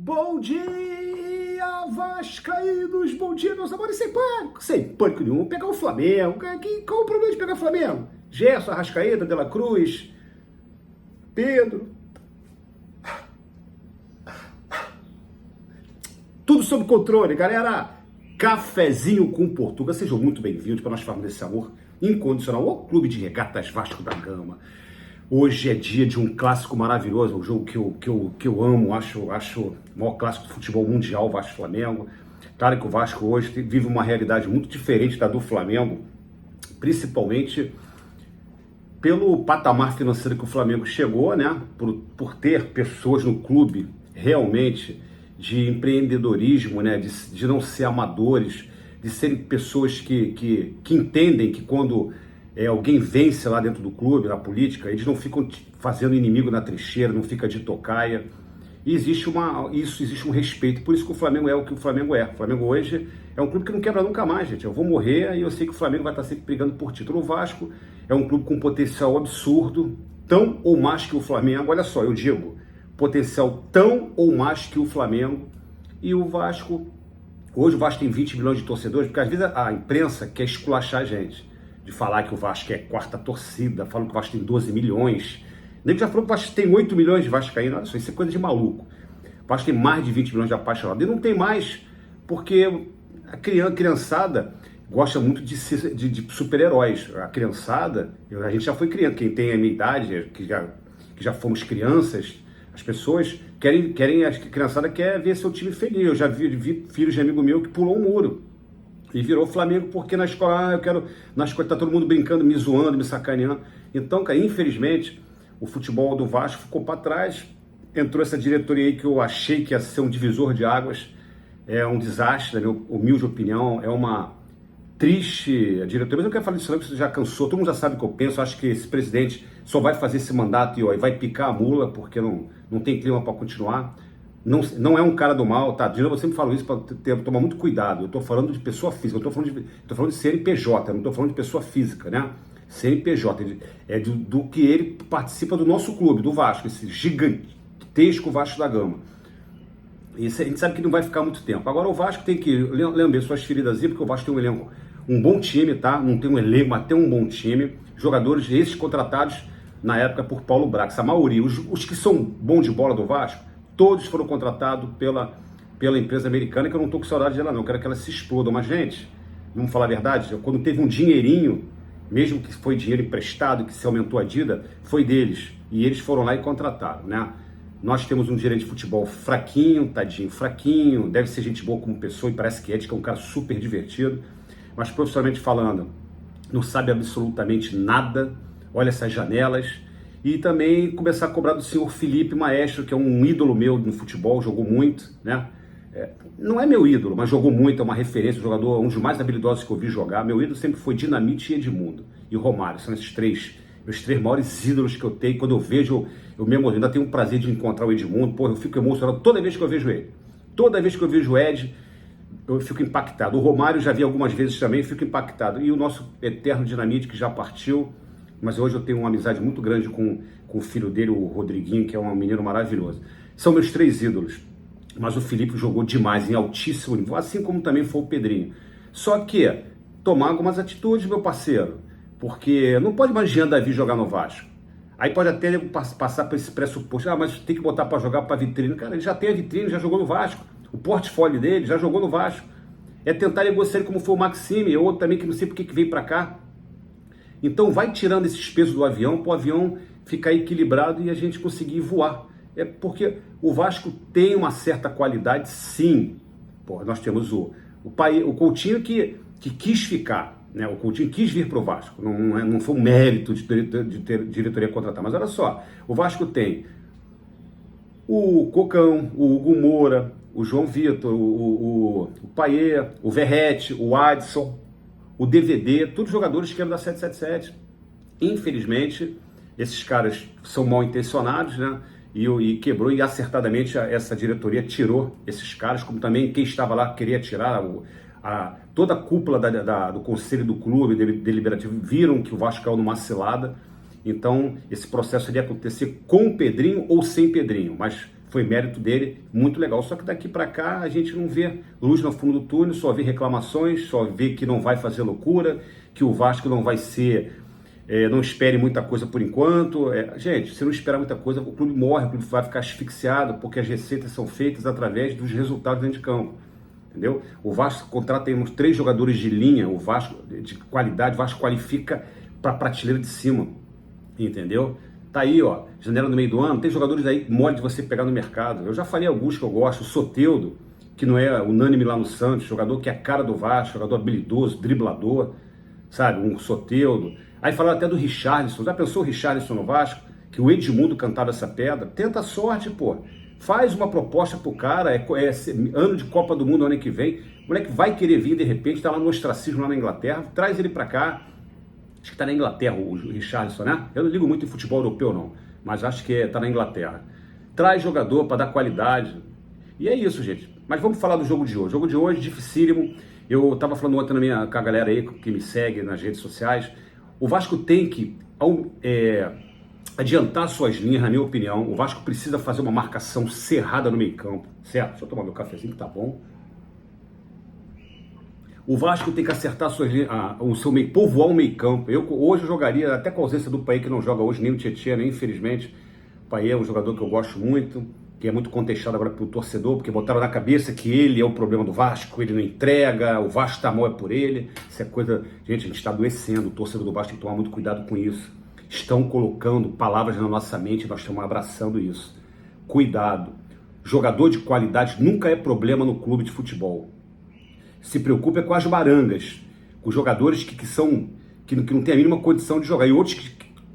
Bom dia, vascaínos! Bom dia, meus amores! Sem pânico nenhum. Vou pegar o Flamengo. Qual o problema de pegar o Flamengo? Gerson, Arrascaeta, De La Cruz, Pedro. Tudo sob controle, galera. Cafezinho com Portugal. Sejam muito bem-vindos para nós falarmos desse amor incondicional ao Clube de Regatas Vasco da Gama. Hoje é dia de um clássico maravilhoso, um jogo que eu amo, acho o maior clássico do futebol mundial, Vasco-Flamengo. Claro que o Vasco hoje vive uma realidade muito diferente da do Flamengo, principalmente pelo patamar financeiro que o Flamengo chegou, né? Por ter pessoas no clube realmente de empreendedorismo, né? De não ser amadores, de serem pessoas que entendem que quando alguém vence lá dentro do clube, na política, eles não ficam fazendo inimigo na trincheira, não fica de tocaia. E existe um respeito, por isso que o Flamengo é o que o Flamengo é. O Flamengo hoje é um clube que não quebra nunca mais, gente. Eu vou morrer e eu sei que o Flamengo vai estar sempre brigando por título. O Vasco é um clube com um potencial absurdo, tão ou mais que o Flamengo. Olha só, eu digo, potencial tão ou mais que o Flamengo. E o Vasco, hoje o Vasco tem 20 milhões de torcedores, porque às vezes a imprensa quer esculachar a gente, de falar que o Vasco é quarta torcida, falam que o Vasco tem 12 milhões. Nem já falou que o Vasco tem 8 milhões de vascaínos. Olha só, isso é coisa de maluco. O Vasco tem mais de 20 milhões de apaixonados. E não tem mais, porque a criançada gosta muito de super-heróis. A criançada, a gente já foi criança, quem tem a minha idade, que já fomos crianças, as pessoas a criançada quer ver seu time feliz. Eu já vi filhos de amigo meu que pulou um muro e virou Flamengo porque na escola, na escola tá todo mundo brincando, me zoando, me sacaneando. Então, cara, infelizmente, o futebol do Vasco ficou para trás. Entrou essa diretoria aí que eu achei que ia ser um divisor de águas. É um desastre, na minha humilde opinião. É uma triste diretoria. Mas eu não quero falar disso não, porque você já cansou. Todo mundo já sabe o que eu penso. Eu acho que esse presidente só vai fazer esse mandato e vai picar a mula, porque não tem clima para continuar. Não é um cara do mal, tá? De novo, eu sempre falo isso para tomar muito cuidado. Eu estou falando de pessoa física, eu estou falando de CNPJ, não estou falando de pessoa física, né? CNPJ, do que ele participa do nosso clube, do Vasco, esse gigantesco Vasco da Gama. E a gente sabe que não vai ficar muito tempo. Agora o Vasco tem que lembrar suas feridas, porque o Vasco tem um elenco, um bom time, tá? Não tem um elenco, mas tem um bom time. Jogadores esses contratados na época por Paulo Brax, a maioria, os que são bons de bola do Vasco, todos foram contratados pela empresa americana, que eu não estou com saudade dela não, eu quero que ela se explodam. Mas, gente, vamos falar a verdade, quando teve um dinheirinho, mesmo que foi dinheiro emprestado, que se aumentou a dívida, foi deles. E eles foram lá e contrataram, né? Nós temos um gerente de futebol fraquinho, tadinho, fraquinho, deve ser gente boa como pessoa, e parece que é um cara super divertido, mas profissionalmente falando, não sabe absolutamente nada. Olha essas janelas. E também começar a cobrar do senhor Felipe Maestro, que é um ídolo meu no futebol, jogou muito, né? Não é meu ídolo, mas jogou muito, é uma referência, um jogador, um dos mais habilidosos que eu vi jogar. Meu ídolo sempre foi Dinamite e Edmundo. E Romário, são esses meus três maiores ídolos que eu tenho. Quando eu vejo, eu mesmo ainda tenho o prazer de encontrar o Edmundo. Pô, eu fico emocionado toda vez que eu vejo ele. Toda vez que eu vejo o Ed, eu fico impactado. O Romário já vi algumas vezes também, fico impactado. E o nosso eterno Dinamite, que já partiu, mas hoje eu tenho uma amizade muito grande com o filho dele, o Rodriguinho, que é um menino maravilhoso. São meus três ídolos. Mas o Felipe jogou demais, em altíssimo nível, assim como também foi o Pedrinho. Só que tomar algumas atitudes, meu parceiro, porque não pode mais Jean Davi jogar no Vasco. Aí pode até passar por esse pressuposto, mas tem que botar para jogar para vitrine. Cara, ele já tem a vitrine, já jogou no Vasco. O portfólio dele já jogou no Vasco. É tentar negociar ele como foi o Maxime, outro também que não sei por que veio para cá. Então vai tirando esses pesos do avião, para o avião ficar equilibrado e a gente conseguir voar. É porque o Vasco tem uma certa qualidade, sim. Pô, nós temos o Coutinho que quis ficar, né? O Coutinho quis vir para o Vasco. Não foi um mérito de ter diretoria contratar. Mas olha só, o Vasco tem o Cocão, o Hugo Moura, o João Vitor, o Payet, o Verratti, o Adson, o DVD, todos jogadores que eram da 777. Infelizmente, esses caras são mal intencionados, né? E quebrou, e acertadamente essa diretoria tirou esses caras, como também quem estava lá queria tirar toda a cúpula do conselho do clube deliberativo, viram que o Vasco caiu numa cilada. Então esse processo iria acontecer com o Pedrinho ou sem Pedrinho, mas foi mérito dele, muito legal. Só que daqui para cá a gente não vê luz no fundo do túnel, só vê reclamações, só vê que não vai fazer loucura, que o Vasco não vai ser, não espere muita coisa por enquanto. Gente, se não esperar muita coisa, o clube morre, o clube vai ficar asfixiado, porque as receitas são feitas através dos resultados dentro de campo. Entendeu? O Vasco contrata aí uns 3 jogadores de linha, o Vasco de qualidade, o Vasco qualifica para a prateleira de cima, entendeu? Tá aí, ó, janela no meio do ano, tem jogadores aí mole de você pegar no mercado. Eu já falei alguns que eu gosto, o Soteldo, que não é unânime lá no Santos, jogador que é a cara do Vasco, jogador habilidoso, driblador, sabe, um Soteldo. Aí falaram até do Richarlison, já pensou o Richarlison no Vasco? Que o Edmundo cantava essa pedra? Tenta a sorte, pô. Faz uma proposta pro cara, ano de Copa do Mundo ano que vem, o moleque vai querer vir de repente, tá lá no ostracismo lá na Inglaterra, traz ele pra cá. Acho que tá na Inglaterra o Richarlison, né? Eu não ligo muito em futebol europeu não, mas acho que tá na Inglaterra. Traz jogador para dar qualidade. E é isso, gente. Mas vamos falar do jogo de hoje. O jogo de hoje, dificílimo. Eu tava falando ontem com a galera aí que me segue nas redes sociais. O Vasco tem que adiantar suas linhas, na minha opinião. O Vasco precisa fazer uma marcação cerrada no meio campo, certo? Deixa eu tomar meu cafezinho que tá bom. O Vasco tem que acertar suas linhas, o seu meio, povoar o meio campo. Hoje eu jogaria, até com a ausência do Paê, que não joga hoje, nem o Tietchan, né? Infelizmente. O Paê é um jogador que eu gosto muito, que é muito contestado agora pelo torcedor, porque botaram na cabeça que ele é o problema do Vasco, ele não entrega, o Vasco tá mal é por ele. Isso é coisa... Gente, a gente está adoecendo, o torcedor do Vasco tem que tomar muito cuidado com isso. Estão colocando palavras na nossa mente, nós estamos abraçando isso. Cuidado. Jogador de qualidade nunca é problema no clube de futebol. Se preocupa com as barangas, com jogadores que não têm a mínima condição de jogar. E outros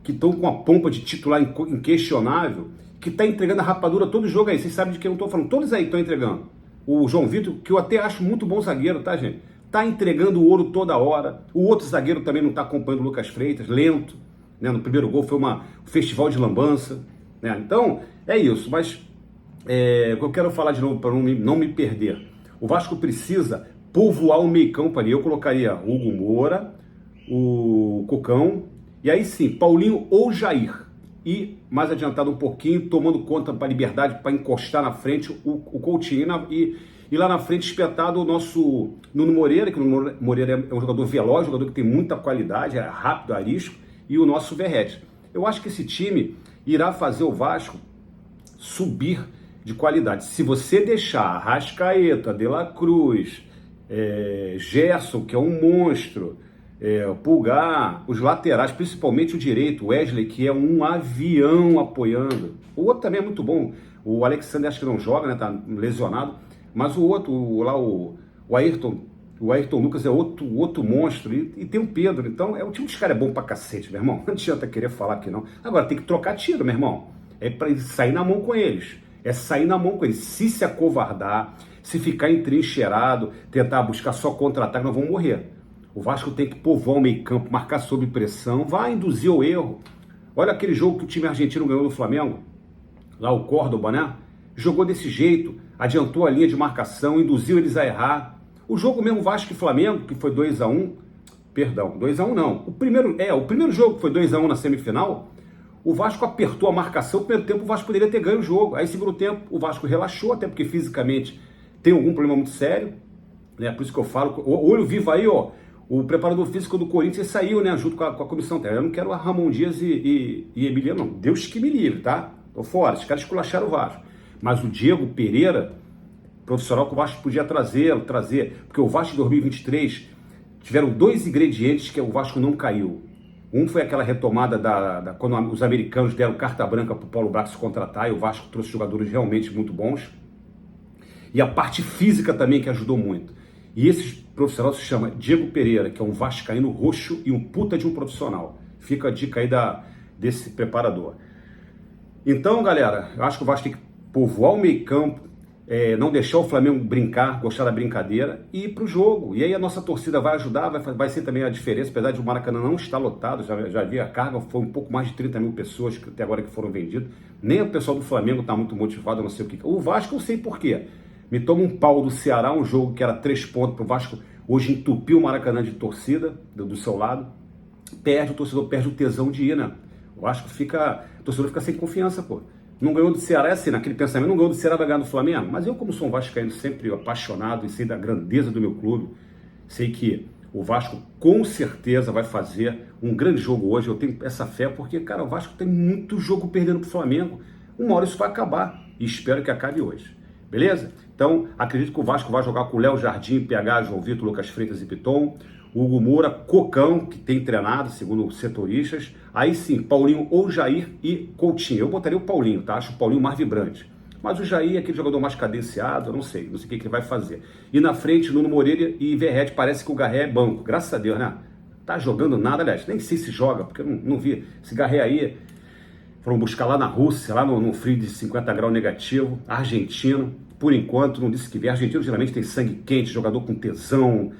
que estão com a pompa de titular inquestionável, que está entregando a rapadura todo jogo aí. Vocês sabem de quem eu estou falando. Todos aí estão entregando. O João Vitor, que eu até acho muito bom zagueiro, tá, gente? Está entregando o ouro toda hora. O outro zagueiro também não está acompanhando o Lucas Freitas, lento. Né? No primeiro gol foi um festival de lambança. Né? Então, é isso. Mas eu quero falar de novo para não me perder. O Vasco precisa povoar o meio campo ali. Eu colocaria o Hugo Moura, o Cocão, e aí sim, Paulinho ou Jair. E mais adiantado um pouquinho, tomando conta para a liberdade, para encostar na frente o Coutinho. E lá na frente espetado o nosso Nuno Moreira, que o Nuno Moreira é um jogador veloz, um jogador que tem muita qualidade, é rápido, arisco, e o nosso Verratti. Eu acho que esse time irá fazer o Vasco subir de qualidade. Se você deixar Arrascaeta, De La Cruz, Gerson, que é um monstro, Pulgar, os laterais, principalmente o direito, Wesley, que é um avião apoiando. O outro também é muito bom. O Alexander acho que não joga, né? Tá lesionado. Mas o outro, o Ayrton Lucas é outro monstro. E tem o Pedro. Então, o time dos caras é bom pra cacete, meu irmão. Não adianta querer falar que não. Agora, tem que trocar tiro, meu irmão. É pra sair na mão com eles. É sair na mão com eles. Se acovardar, se ficar entrincheirado, tentar buscar só contra-ataque, nós vamos morrer. O Vasco tem que povoar o meio campo, marcar sob pressão, vai induzir o erro. Olha aquele jogo que o time argentino ganhou do Flamengo, lá o Córdoba, né? Jogou desse jeito, adiantou a linha de marcação, induziu eles a errar. O jogo mesmo Vasco e Flamengo, que foi 2-1, perdão, 2-1 não. O primeiro jogo que foi 2-1 na semifinal, o Vasco apertou a marcação, no primeiro tempo o Vasco poderia ter ganho o jogo. Aí, segundo tempo, o Vasco relaxou, até porque fisicamente tem algum problema muito sério, né? Por isso que eu falo, olho vivo aí, ó. O preparador físico do Corinthians saiu, né, junto com a comissão técnica. Eu não quero a Ramon Dias e Emiliano, não. Deus que me livre, tá? Tô fora, os caras esculacharam o Vasco. Mas o Diego Pereira, profissional que o Vasco podia trazer, porque o Vasco em 2023 tiveram 2 ingredientes que o Vasco não caiu. Um foi aquela retomada quando os americanos deram carta branca para o Paulo Brax contratar, e o Vasco trouxe jogadores realmente muito bons. E a parte física também, que ajudou muito. E esse profissional se chama Diego Pereira, que é um vascaíno roxo e um puta de um profissional. Fica a dica aí desse preparador. Então, galera, eu acho que o Vasco tem que povoar o meio campo, não deixar o Flamengo brincar, gostar da brincadeira e ir pro jogo. E aí a nossa torcida vai ajudar, vai ser também a diferença, apesar de o Maracanã não estar lotado, já vi a carga, foi um pouco mais de 30 mil pessoas que até agora que foram vendidas. Nem o pessoal do Flamengo está muito motivado, eu não sei o que. O Vasco eu sei por quê. Me toma um pau do Ceará, um jogo que era 3 pontos para o Vasco, hoje entupiu o Maracanã de torcida do seu lado. O torcedor perde o tesão de ir, né? O Vasco o torcedor fica sem confiança, pô. Não ganhou do Ceará, é assim, naquele pensamento, não ganhou do Ceará, vai ganhar do Flamengo. Mas eu, como sou um vascaíno sempre apaixonado e sei da grandeza do meu clube, sei que o Vasco com certeza vai fazer um grande jogo hoje. Eu tenho essa fé porque, cara, o Vasco tem muito jogo perdendo pro Flamengo. Uma hora isso vai acabar e espero que acabe hoje. Beleza? Então, acredito que o Vasco vai jogar com o Léo Jardim, PH, João Vitor, Lucas Freitas e Piton. O Hugo Moura, Cocão, que tem treinado, segundo os setoristas. Aí sim, Paulinho ou Jair e Coutinho. Eu botaria o Paulinho, tá? Acho o Paulinho mais vibrante. Mas o Jair é aquele jogador mais cadenciado, eu não sei o que ele vai fazer. E na frente, Nuno Moreira e Verratti, parece que o Garré é banco. Graças a Deus, né? Tá jogando nada, aliás, nem sei se joga, porque eu não vi. Esse Garré aí, foram buscar lá na Rússia, lá no frio de 50 graus negativo, argentino. Por enquanto, não disse que veio. Argentino geralmente tem sangue quente, jogador com tesão.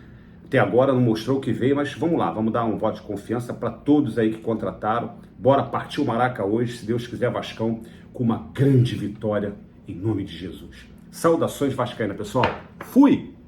Até agora não mostrou o que veio, mas vamos lá, vamos dar um voto de confiança para todos aí que contrataram. Bora partir o Maraca hoje, se Deus quiser, Vascão, com uma grande vitória em nome de Jesus. Saudações vascaína, pessoal. Fui!